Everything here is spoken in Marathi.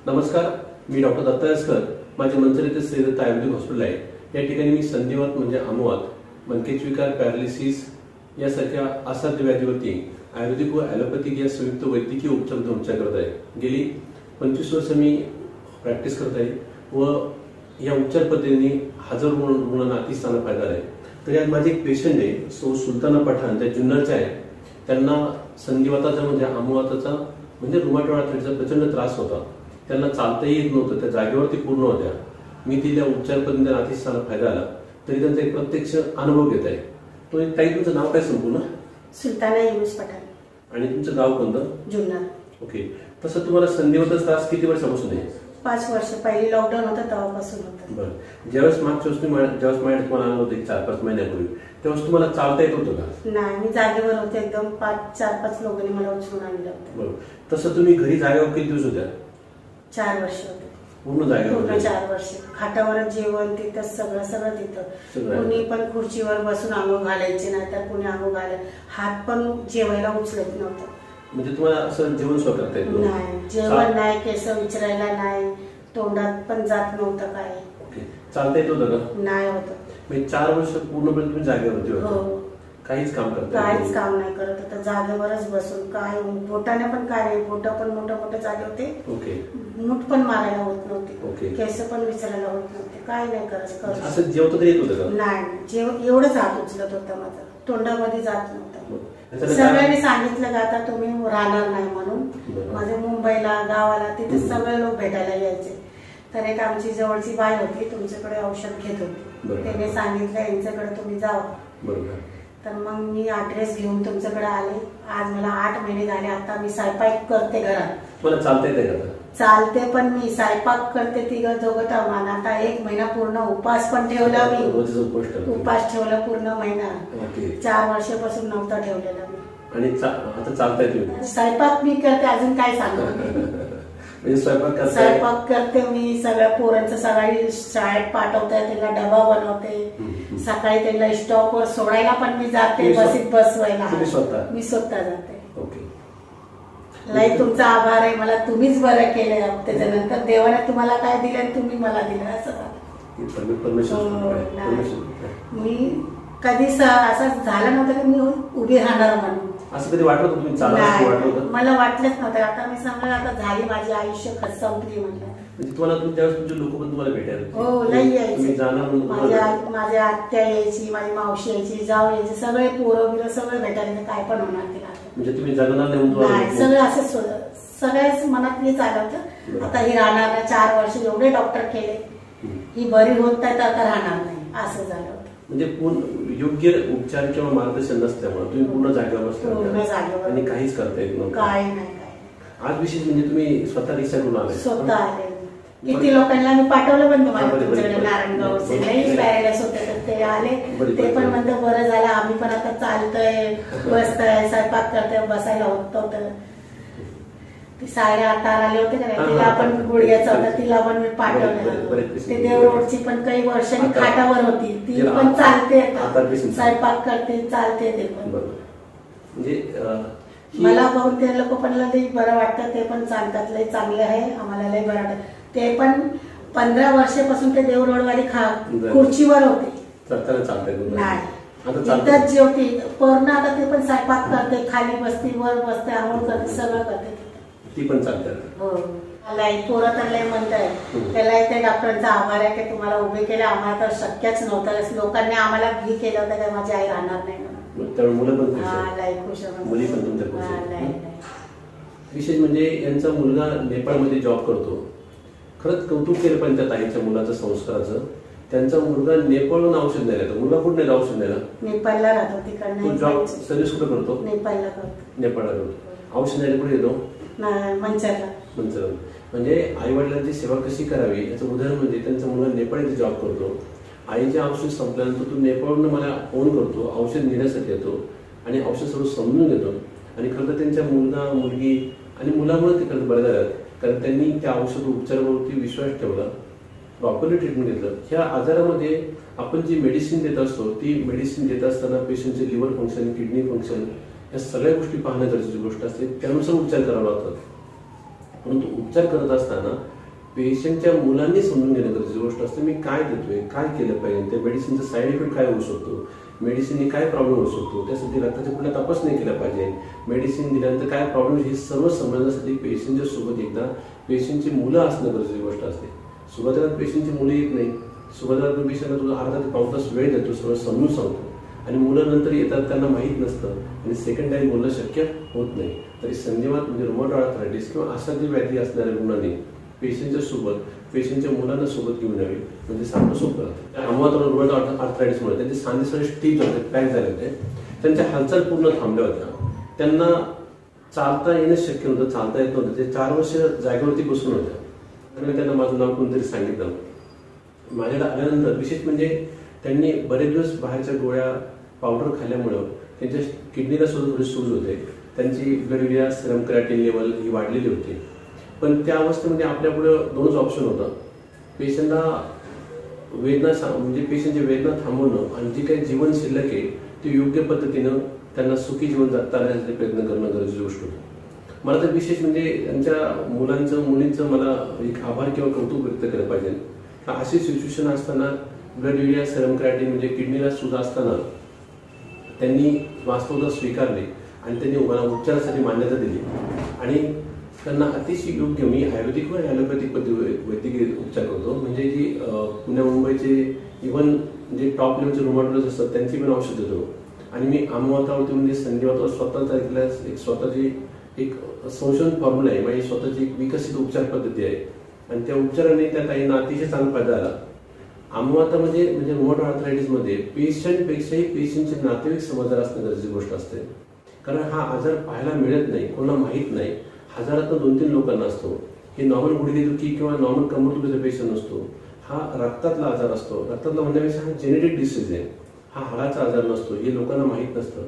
नमस्कार, मी डॉक्टर दत्ता यसकर. माझे मंचर येथे श्रीदत्त आयुर्वेदिक हॉस्पिटल आहे. या ठिकाणी मी संधिवात म्हणजे अनुवात, मणकेचे विकार, पॅरालिसिस यासारख्या असाध्य व्याधीवरती आयुर्वेदिक व ॲलोपॅथिक या संयुक्त वैद्यकीय उपचार करत आहे. गेली 25 वर्ष मी प्रॅक्टिस करत आहे व या उपचार पद्धतीने हजारो रुग्णांना अति चांगला फायदा आहे. तर आज माझे एक पेशंट आहे, सो सुलताना पठाण, त्या जुन्नरच्या आहे. त्यांना संधिवाताचा म्हणजे अनुवाताचा म्हणजे रुमॅटॉइड आर्थरायटिसचा प्रचंड त्रास होता. त्यांना चालताही येत नव्हतं, त्या जागेवरती पूर्ण होत्या. मी दिल्या उपचार पद्धतीने त्यांना अतिशय चांगला फायदा आला. तरी त्यांचा एक प्रत्यक्ष अनुभव घेत आहे. तो ताई, तुमचं नाव काय संपूर्ण? सुलताना युनुस पठाण. आणि तुमचं गाव कोणतं? जुन्नर. ओके. तसं तुम्हाला संधिवाताचा त्रास किती वर्षापासून आहे? 5 वर्ष. पहिली लॉकडाऊन होतं तेव्हापासून होतं. बरं. ज्यावेळेस मागच्या ज्यावेळेस माझ्या तुम्हाला आलं होतं 4-5 महिन्यापूर्वी, त्यावेळेस तुम्हाला चालता येत होतं का? नाही, मी जागेवर होते. एकदम 4-5 लोकांनी मला उचलून आणलं होतं. बरं. तसं तुम्ही घरी जागेवर किती दिवस होत्या? 4 वर्ष होते. पूर्ण जागेवर? पूर्ण 4 वर्ष. खाटावरच जेवण, तिथं सगळं तिथं. कुणी पण खुर्चीवर बसून आंघोळ घालायचे नाही, तर कुणी आंघोळ घालायचे. हात पण जेवायला उचलत नव्हतं. म्हणजे तुम्हाला असं जेवण स्वतः करता येत नव्हतं? नाही, जेवण नाही, केस विचारायला नाही, तोंडात पण जात नव्हतं काय. चालता येत होतं का? नाही होतं. म्हणजे 4 वर्ष पूर्णपणे तुम्ही जागेवरती होता? हो. काहीच काम करता? काहीच काम नाही करत होतं, जागेवरच बसून. काय बोटाने पण काय नाही, बोट पण मोठे जागे होते. ओके. मूठ पण मारायला होत नव्हते. ओके. केस पण विचारायला होत नव्हते. काय नाही करत. असं जेवत तरी येत होतं का? नाही, एवढंच हात उचलत होता माझा, तोंडामध्ये जात नव्हता. सगळ्यांनी सांगितलं का आता तुम्ही राहणार नाही म्हणून. माझे मुंबईला, गावाला, तिथे सगळे लोक भेटायला यायचे. तर एक आमची जवळची बाई होती, तुमच्याकडे औषध घेत होती. त्याने सांगितलं यांच्याकडे तुम्ही जावा. बरोबर. तर मग मी ऍड्रेस घेऊन तुमच्याकडे आले. आज मला 8 महिने झाले. आता मी स्वयंपाक करते घरात. मला चालता येते का? चालते, पण मी स्वयंपाक करते. तिघं दोघं तर आता 1 महिना पूर्ण उपास पण ठेवला मी. उपास ठेवला पूर्ण महिना. 4 वर्षापासून नव्हता ठेवलेला मी. आणि आता चालता येते? स्वयंपाक मी करते. अजून काय सांगू? स्वयंपाक करते मी. सगळ्या पोरांचं सकाळी शाळेत पाठवते, त्यांना डबा बनवते. सकाळी त्यांना स्टॉपवर सोडायला पण मी जाते, बसीत बसवायला मी स्वतः जाते. लई तुमचा आभार आहे. मला तुम्हीच बरं केलं. त्याच्यानंतर देवाने तुम्हाला काय दिलं आणि तुम्ही मला दिलं असं. मी कधी असं झालं नव्हतं की मी उभी राहणार म्हणून. असं कधी वाटलं तुम्ही चालत? मला वाटलंच नव्हतं. आता मी सांगलं आता झाली माझी आयुष्य संपली म्हणलं. म्हणजे तुम्हाला त्यावेळेस तुमचे लोक पण तुम्हाला भेटायला? हो, लई यायचे. माझ्या आत्या यायची, माझी मावशी यायची, जाऊ यायची, सगळे पोरं बिरं सगळे भेटायला. काय पण होणार तिला. म्हणजे तुम्ही जगणार नाही? सगळं असंच सगळ्याच मनात मी चालवतं. आता ही राहणार नाही. 4 वर्ष एवढे डॉक्टर केले, ही बरी होत नाही तर आता राहणार नाही, असं झालं. म्हणजे योग्य उपचार किंवा मार्गदर्शन नसल्यामुळे तुम्ही पूर्ण जागेवर बसला आणि काहीच करता येत नव्हतं? काय नाही. आज विशेष म्हणजे तुम्ही स्वतः रिक्षा करून आले? स्वतः आले. किती लोकांना मी पाठवलं पण तुम्हाला तुमच्याकडे नारायणगाव पॅरालाइज होते, तर ते आले. ते पण म्हणतात बरं झालं, आम्ही पण आता चालतोय, बसतोय, स्वयंपाक करतोय, बसायला होत. ती सायरा आता आले होते का नाही, तिला पण गुडघ्याचा होता, तिला पण मी पाठवलं. ते देवरोडची पण काही वर्षांनी खाटावर होती, ती पण चालते, स्वयंपाक करते, चालते. ते पण म्हणजे मला बघून ते लोक पण लई बरं वाटतं. ते पण चालतात, लई चांगले आहे, आम्हाला लई बरं वाटतं. ते पण 15 वर्षापासून ते देवरोडवाली खुर्चीवर होते. नाही, इथंच जेवती पूर्ण. आता ते पण स्वयंपाक करते, खाली बसते, वर बसते, आंघोळ करते, सगळं करते. ती पण चालते. हो. पोरं तर लय म्हणताय. त्याला ते डॉक्टरांचा आभार आहे की तुम्हाला उभे केले. आम्हाला तर शक्यच नव्हतं. लोकांनी आम्हाला घी केलं होतं की माझी आई राहणार नाही म्हणून. मुलं पण खुश, मुली पण तुमच्या. विशेष म्हणजे यांचा मुलगा नेपाळमध्ये जॉब करतो. खरंच कौतुक केलं पण त्या ताईच्या मुलाचं, संस्काराचं. त्यांचा मुलगा नेपाळहून औषध न्यायला. मुलगा कुठे नाही औषध न्यायला? नेपाळला राहतो. तिकडे जॉब सर्व्हिस कुठे करतो? नेपाळला करतो. नेपाळला करतो. औषध न्यायला कुठे येतो? मंचरला. म्हणजे आई वडिलांची सेवा कशी करावी याचं उदाहरण म्हणजे त्यांचा मुलगा नेपाळ इथे जॉब करतो. आईचे औषध संपल्यानंतर तो नेपाळहून मला फोन करतो, औषध नेण्यासाठी येतो आणि औषध सर्व समजून घेतो. आणि खरं तर त्यांच्या मुलगा, मुलगी आणि मुलामुळे ते खरं बरं झालं, कारण त्यांनी त्या औषध उपचारावरती विश्वास ठेवला, प्रॉपरली ट्रीटमेंट घेतलं. ह्या आजारामध्ये आपण जी मेडिसिन देत असतो, ती मेडिसिन देत असताना पेशंटचे लिव्हर फंक्शन, किडनी फंक्शन या सगळ्या गोष्टी पाहणं गरजेची गोष्ट असते. त्यानुसार उपचार करावा लागतात. परंतु उपचार करत असताना पेशंटच्या मुलांनी समजून घेणं गरजेची गोष्ट असते. मी काय देतोय, काय केलं पाहिजे, त्या मेडिसिनचा साईड इफेक्ट काय होऊ शकतो, मेडिसिनने काय प्रॉब्लेम होऊ शकतो, त्यासाठी रक्ताच्या कुठल्या तपासणी केल्या पाहिजे, मेडिसिन दिल्यानंतर काय प्रॉब्लेम, हे सर्व समजण्यासाठी पेशंटच्या सोबत एकदा पेशंटची मुलं असणं गरजेची गोष्ट असते. सुरुवातीला पेशंटची मुलं येत नाही, सुरुवातीला पेशंटला तुझा अर्धा ते पाऊण तास वेळ देतो, सर्व समजून सांगतो, आणि मुलं नंतर येतात त्यांना माहीत नसतं आणि सेकंड टाइम बोलणं शक्य होत नाही. तरी संधिवात म्हणजे रुमॅटॉइड आर्थरायटिस किंवा असाध्य व्याधी असणाऱ्या रुग्णांनी पेशंटच्या सोबत पेशंटच्या मुलांना सोबत घेऊन यावे, म्हणजे सांगणं सोपं राहतं. अमवात रुमॅटॉइड आर्थरायटिसमुळे त्यांचे सांधे सगळे स्टिच होते, पॅक झाले होते, त्यांच्या हालचाल पूर्ण थांबल्या होत्या, त्यांना चालता येणं शक्य नव्हतं, चालता येत नव्हतं. ते 4 वर्ष जागेवरती बसून होत्या. आणि त्यांना माझं नाव कोणतरी सांगितलं. माझ्याकडे आल्यानंतर विशेष म्हणजे त्यांनी बरेच दिवस बाहेरच्या गोळ्या पावडर खाल्ल्यामुळं त्यांच्या किडनीला सुद्धा थोडी सूज होते, त्यांची blood urea serum creatinine level ही वाढलेली होती. पण त्या अवस्थेमध्ये आपल्यापुढं 2च ऑप्शन होतं. पेशंटला वेदना म्हणजे पेशंटची वेदना थांबवणं आणि जी काही जीवन शिल्लक आहे ते योग्य पद्धतीनं त्यांना सुखी जीवन जगता येण्यासाठी प्रयत्न करणं गरजेची गोष्ट होती. मला तर विशेष म्हणजे त्यांच्या मुलांचं मुलींचं मला एक आभार किंवा कौतुक व्यक्त केलं पाहिजे. अशी सिच्युएशन असताना ब्लड युरिया सेरम क्रिएटिनिन म्हणजे किडनीला सूज असताना त्यांनी वास्तवता स्वीकारली आणि त्यांनी मला उपचारासाठी मान्यता दिली आणि त्यांना अतिशय योग्य, मी आयुर्वेदिक व ॲलोपॅथिक वैद्यकीय उपचार करतो, म्हणजे जी पुण्या मुंबईचे इव्हन जे टॉप लेवलचे रुमॅटॉलॉजिस्ट असतात त्यांची पण औषध देतो. आणि मी आमवातावरती म्हणजे संधिवातावर स्वतःचा एक स्वतःची एक संशोधन फॉर्म्युला आहे, माझी स्वतःची एक विकसित उपचार पद्धती आहे आणि त्या उपचाराने त्या ताईंना अतिशय चांगला फायदा झाला. आमवातामध्ये म्हणजे रुमॅटॉइड आर्थरायटिसमध्ये पेशंटपेक्षाही पेशंटचे नातेवाईक समजदार असणं गरजेची गोष्ट असते. कारण हा आजार पाहायला मिळत नाही, कोणाला माहीत नाही, हजारातून 2-3 लोकांना असतो. हे नॉर्मल गुडघेदुखी किंवा नॉर्मल कंबरदुखीचा पेशंट नसतो, हा रक्तातला आजार असतो. रक्तातला म्हणण्यापेक्षा हा जेनेटिक डिसीज आहे, हा हाडाचा आजार नसतो, हे लोकांना माहीत नसतं.